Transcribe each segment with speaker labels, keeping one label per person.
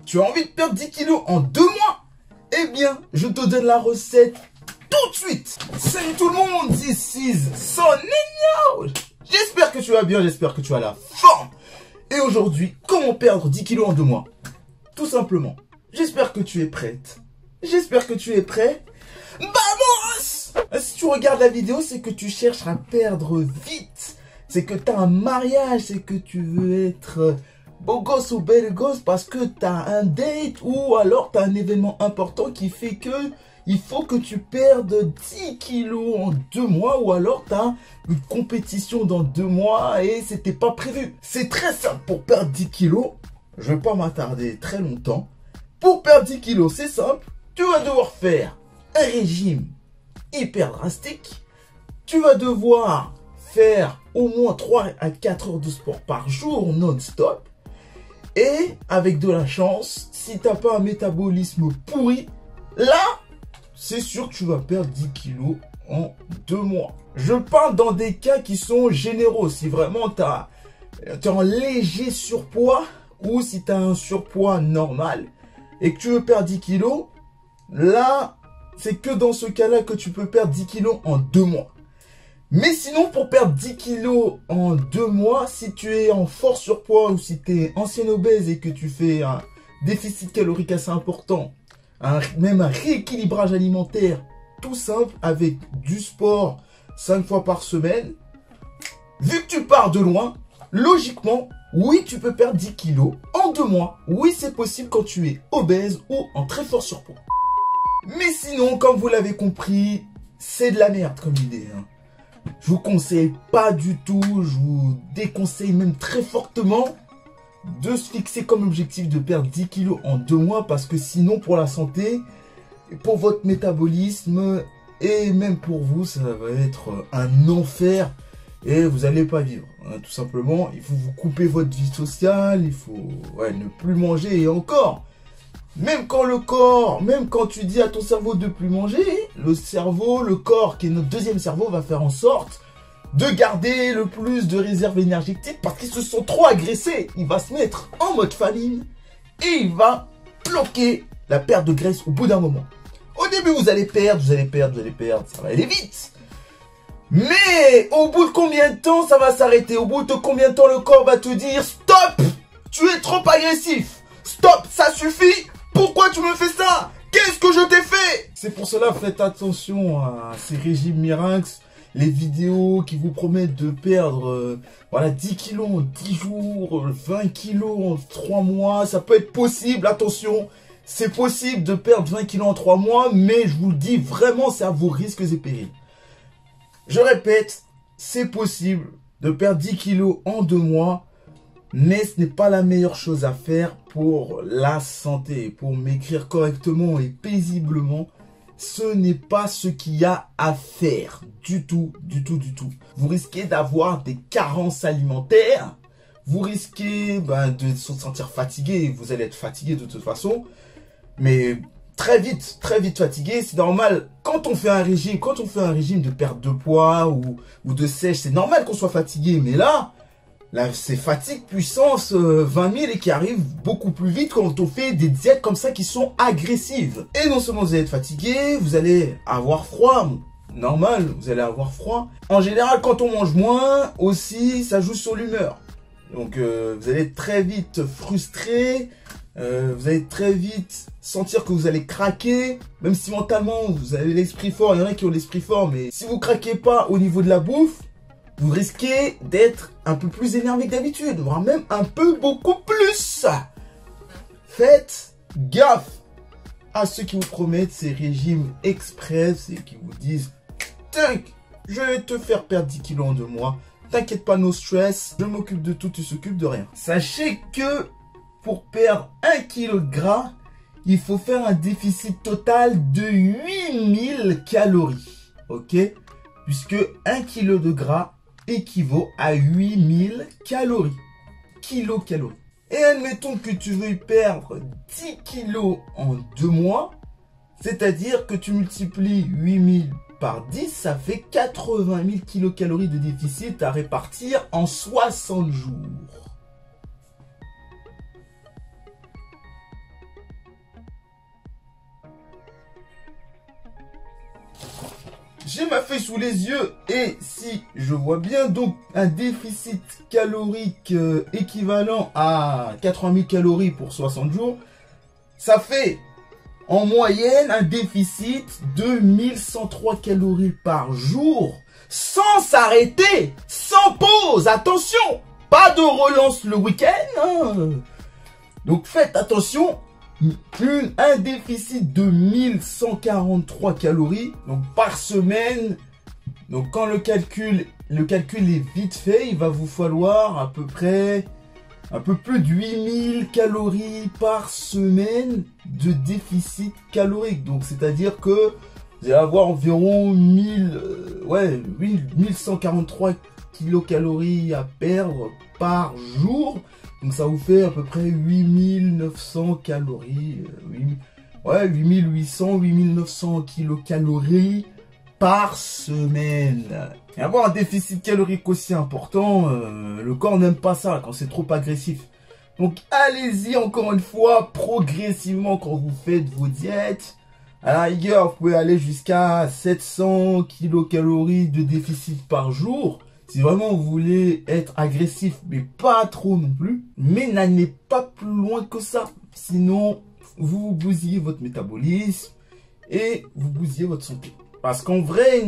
Speaker 1: Tu as envie de perdre 10 kilos en 2 mois? Eh bien, je te donne la recette tout de suite. Salut tout le monde, this is Sonny. J'espère que tu vas bien, j'espère que tu as la forme. Et aujourd'hui, comment perdre 10 kilos en 2 mois? Tout simplement, j'espère que tu es prête. J'espère que tu es prêt. Vamos! Si tu regardes la vidéo, c'est que tu cherches à perdre vite. C'est que tu as un mariage, c'est que tu veux être beau gosse ou belle gosse parce que tu as un date ou alors tu as un événement important qui fait que il faut que tu perdes 10 kilos en 2 mois ou alors tu as une compétition dans 2 mois et c'était pas prévu. C'est très simple pour perdre 10 kilos. Je vais pas m'attarder très longtemps. Pour perdre 10 kilos, c'est simple. Tu vas devoir faire un régime hyper drastique. Tu vas devoir faire au moins 3 à 4 heures de sport par jour non-stop. Et avec de la chance, si tu n'as pas un métabolisme pourri, là, c'est sûr que tu vas perdre 10 kilos en 2 mois. Je parle dans des cas qui sont généraux. Si vraiment tu as un léger surpoids ou si tu as un surpoids normal et que tu veux perdre 10 kilos, là, c'est que dans ce cas-là que tu peux perdre 10 kilos en 2 mois. Mais sinon, pour perdre 10 kilos en 2 mois, si tu es en fort surpoids ou si tu es ancien obèse et que tu fais un déficit calorique assez important, même un rééquilibrage alimentaire tout simple avec du sport 5 fois par semaine, vu que tu pars de loin, logiquement, oui, tu peux perdre 10 kilos en 2 mois. Oui, c'est possible quand tu es obèse ou en très fort surpoids. Mais sinon, comme vous l'avez compris, c'est de la merde comme idée. Je vous conseille pas du tout, je vous déconseille même très fortement de se fixer comme objectif de perdre 10 kilos en 2 mois parce que sinon pour la santé, pour votre métabolisme et même pour vous, ça va être un enfer et vous n'allez pas vivre. Tout simplement, il faut vous couper votre vie sociale, il faut ne plus manger et encore. Même quand tu dis à ton cerveau de plus manger, le corps qui est notre deuxième cerveau va faire en sorte de garder le plus de réserves énergétiques parce qu'ils se sont trop agressés. Il va se mettre en mode famine et il va bloquer la perte de graisse au bout d'un moment. Au début, vous allez perdre, ça va aller vite. Mais au bout de combien de temps ça va s'arrêter? Au bout de combien de temps le corps va te dire stop, tu es trop agressif. Stop, ça suffit. Pourquoi tu me fais ça? Qu'est-ce que je t'ai fait? C'est pour cela, faites attention à ces régimes miracles, les vidéos qui vous promettent de perdre 10 kilos en 10 jours, 20 kilos en 3 mois. Ça peut être possible, attention. C'est possible de perdre 20 kilos en 3 mois, mais je vous le dis vraiment, c'est à vos risques et périls. Je répète, c'est possible de perdre 10 kilos en 2 mois. Mais ce n'est pas la meilleure chose à faire pour la santé. Pour maigrir correctement et paisiblement, ce n'est pas ce qu'il y a à faire. Du tout. Vous risquez d'avoir des carences alimentaires. Vous risquez de se sentir fatigué. Vous allez être fatigué de toute façon. Mais très vite fatigué. C'est normal. Quand on fait un régime de perte de poids ou de sèche, c'est normal qu'on soit fatigué. Mais là, c'est fatigue puissance 20 000 et qui arrive beaucoup plus vite quand on fait des diètes comme ça qui sont agressives. Et non seulement vous allez être fatigué, vous allez avoir froid. Normal, vous allez avoir froid. En général, quand on mange moins, aussi, ça joue sur l'humeur. Donc, vous allez être très vite frustré. Vous allez très vite sentir que vous allez craquer. Même si mentalement, vous avez l'esprit fort. Il y en a qui ont l'esprit fort. Mais si vous craquez pas au niveau de la bouffe, vous risquez d'être un peu plus énervé que d'habitude, voire même un peu beaucoup plus. Faites gaffe à ceux qui vous promettent ces régimes express et qui vous disent « T'inquiète, je vais te faire perdre 10 kilos en 2 mois. T'inquiète pas, no stress, je m'occupe de tout, tu s'occupes de rien. » Sachez que pour perdre 1 kg de gras, il faut faire un déficit total de 8000 calories. Ok? Puisque 1 kg de gras équivaut à 8000 calories. Kilocalories. Et admettons que tu veux perdre 10 kilos en 2 mois. C'est-à-dire que tu multiplies 8000 par 10, ça fait 80 000 kilocalories de déficit à répartir en 60 jours. j'ai ma feuille sous les yeux et si je vois bien, donc un déficit calorique équivalent à 80 000 calories pour 60 jours, ça fait en moyenne un déficit de 1103 calories par jour, sans s'arrêter, sans pause, attention, pas de relance le week-end, hein. Donc faites attention. Un déficit de 1143 calories donc par semaine. Donc quand le calcul est vite fait, il va vous falloir à peu près un peu plus de 8000 calories par semaine de déficit calorique. Donc c'est à dire que vous allez avoir environ 1143 kilocalories à perdre par jour. Donc ça vous fait à peu près 8900 calories, 8800, 8900 kilocalories par semaine. Et avoir un déficit calorique aussi important, le corps n'aime pas ça quand c'est trop agressif. Donc allez-y encore une fois, progressivement quand vous faites vos diètes. À la rigueur, vous pouvez aller jusqu'à 700 kilocalories de déficit par jour. Si vraiment vous voulez être agressif, mais pas trop non plus, mais n'allez pas plus loin que ça. Sinon, vous bousillez votre métabolisme et vous bousillez votre santé. Parce qu'en vrai,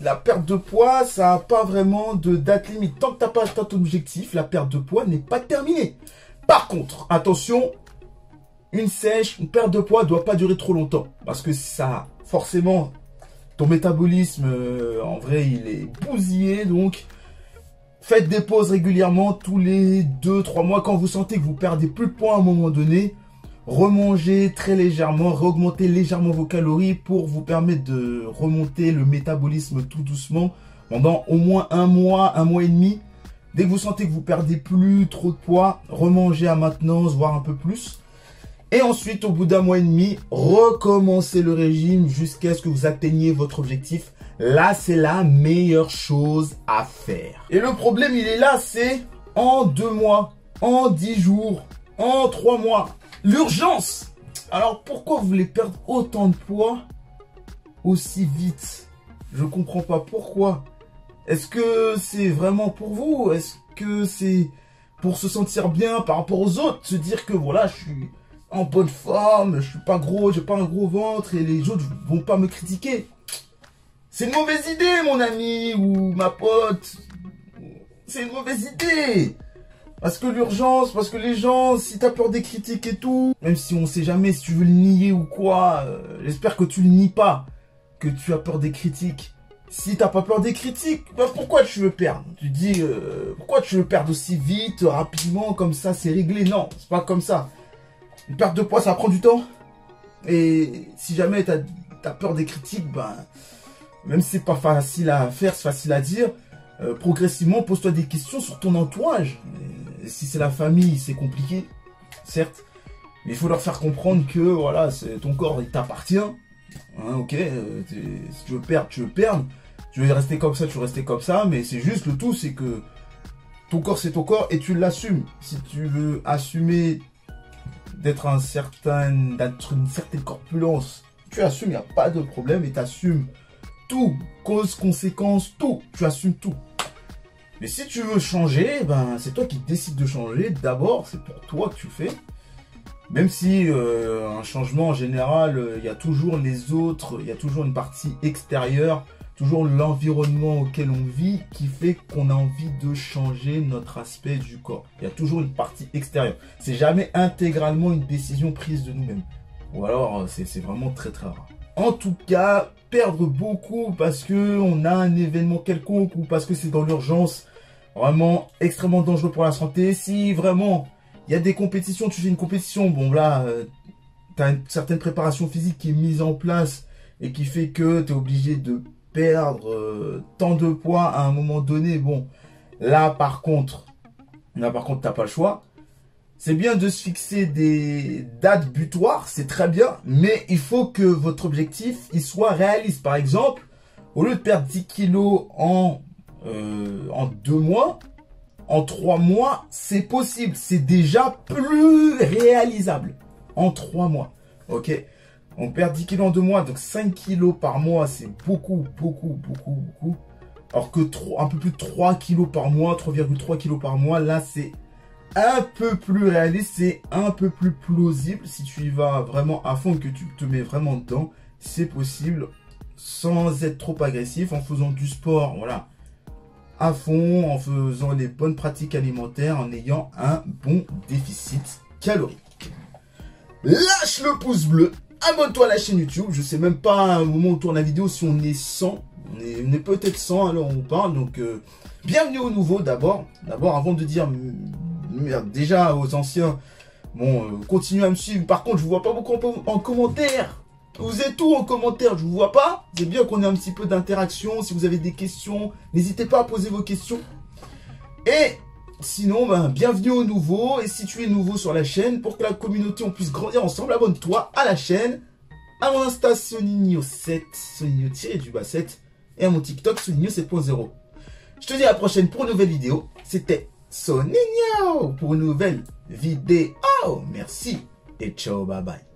Speaker 1: la perte de poids, ça n'a pas vraiment de date limite. Tant que tu n'as pas atteint ton objectif, la perte de poids n'est pas terminée. Par contre, attention, une perte de poids ne doit pas durer trop longtemps. Parce que ça, forcément, ton métabolisme, en vrai, il est bousillé. Donc, faites des pauses régulièrement tous les 2-3 mois. Quand vous sentez que vous perdez plus de poids à un moment donné, remangez très légèrement, réaugmentez légèrement vos calories pour vous permettre de remonter le métabolisme tout doucement pendant au moins un mois et demi. Dès que vous sentez que vous perdez plus trop de poids, remangez à maintenance, voire un peu plus. Et ensuite, au bout d'un mois et demi, recommencez le régime jusqu'à ce que vous atteigniez votre objectif. Là, c'est la meilleure chose à faire. Et le problème, il est là, c'est en 2 mois, en 10 jours, en 3 mois. L'urgence. Alors, pourquoi vous voulez perdre autant de poids aussi vite? Je comprends pas pourquoi. Est-ce que c'est vraiment pour vous? Est-ce que c'est pour se sentir bien par rapport aux autres? Se dire que voilà, je suis en bonne forme, je suis pas gros, j'ai pas un gros ventre et les autres vont pas me critiquer. C'est une mauvaise idée, mon ami ou ma pote. C'est une mauvaise idée. Parce que l'urgence, parce que les gens, si t'as peur des critiques et tout, même si on sait jamais si tu veux le nier ou quoi, j'espère que tu le nies pas, que tu as peur des critiques. Si t'as pas peur des critiques, bah pourquoi tu veux perdre? Tu dis, pourquoi tu veux perdre aussi vite, rapidement, comme ça, c'est réglé? Non, c'est pas comme ça. Une perte de poids, ça prend du temps. Et si jamais t'as peur des critiques, ben, même si c'est pas facile à faire, c'est facile à dire, progressivement, pose-toi des questions sur ton entourage. Et si c'est la famille, c'est compliqué, certes. Mais il faut leur faire comprendre que, voilà, ton corps, il t'appartient. Hein, ok, si tu veux perdre, tu veux perdre. Tu veux rester comme ça, tu veux rester comme ça. Mais c'est juste, le tout, c'est que ton corps, c'est ton corps et tu l'assumes. Si tu veux assumer d'être une certaine corpulence, tu assumes, il n'y a pas de problème et tu assumes tout, cause, conséquence, tout, tu assumes tout. Mais si tu veux changer, ben c'est toi qui décides de changer. D'abord, c'est pour toi que tu le fais. Même si un changement en général, il y a toujours les autres, il y a toujours une partie extérieure, toujours l'environnement auquel on vit qui fait qu'on a envie de changer notre aspect du corps. Il y a toujours une partie extérieure. C'est jamais intégralement une décision prise de nous-mêmes. Ou alors, c'est vraiment très très rare. En tout cas, perdre beaucoup parce qu'on a un événement quelconque ou parce que c'est dans l'urgence, vraiment extrêmement dangereux pour la santé. Si vraiment il y a des compétitions, tu fais une compétition, bon là, tu as une certaine préparation physique qui est mise en place et qui fait que tu es obligé de perdre tant de poids à un moment donné. Bon, là par contre, t'as pas le choix. C'est bien de se fixer des dates butoirs, c'est très bien, mais il faut que votre objectif il soit réaliste. Par exemple, au lieu de perdre 10 kilos en 2 mois, en 3 mois, c'est possible. C'est déjà plus réalisable en 3 mois. Ok. On perd 10 kilos en 2 mois, donc 5 kilos par mois, c'est beaucoup. Alors que un peu plus de 3 kilos par mois, 3,3 kilos par mois, là c'est un peu plus réaliste, c'est un peu plus plausible. Si tu y vas vraiment à fond et que tu te mets vraiment dedans, c'est possible sans être trop agressif, en faisant du sport, voilà, à fond, en faisant les bonnes pratiques alimentaires, en ayant un bon déficit calorique. Lâche le pouce bleu, abonne-toi à la chaîne YouTube. Je sais même pas au moment où on tourne la vidéo si on est 100. On est peut-être 100 alors on parle. Donc bienvenue aux nouveaux d'abord. D'abord avant de dire déjà aux anciens, bon continuez à me suivre. Par contre je vous vois pas beaucoup en commentaire. Vous êtes où en commentaire? Je vous vois pas. C'est bien qu'on ait un petit peu d'interaction. Si vous avez des questions, n'hésitez pas à poser vos questions. Et sinon, bienvenue aux nouveaux. Et si tu es nouveau sur la chaîne, pour que la communauté, on puisse grandir ensemble, abonne-toi à la chaîne, à mon Insta Soninho7, Soninho-7, et à mon TikTok Soninho7.0. Je te dis à la prochaine pour une nouvelle vidéo. C'était Soninho pour une nouvelle vidéo. Merci et ciao, bye bye.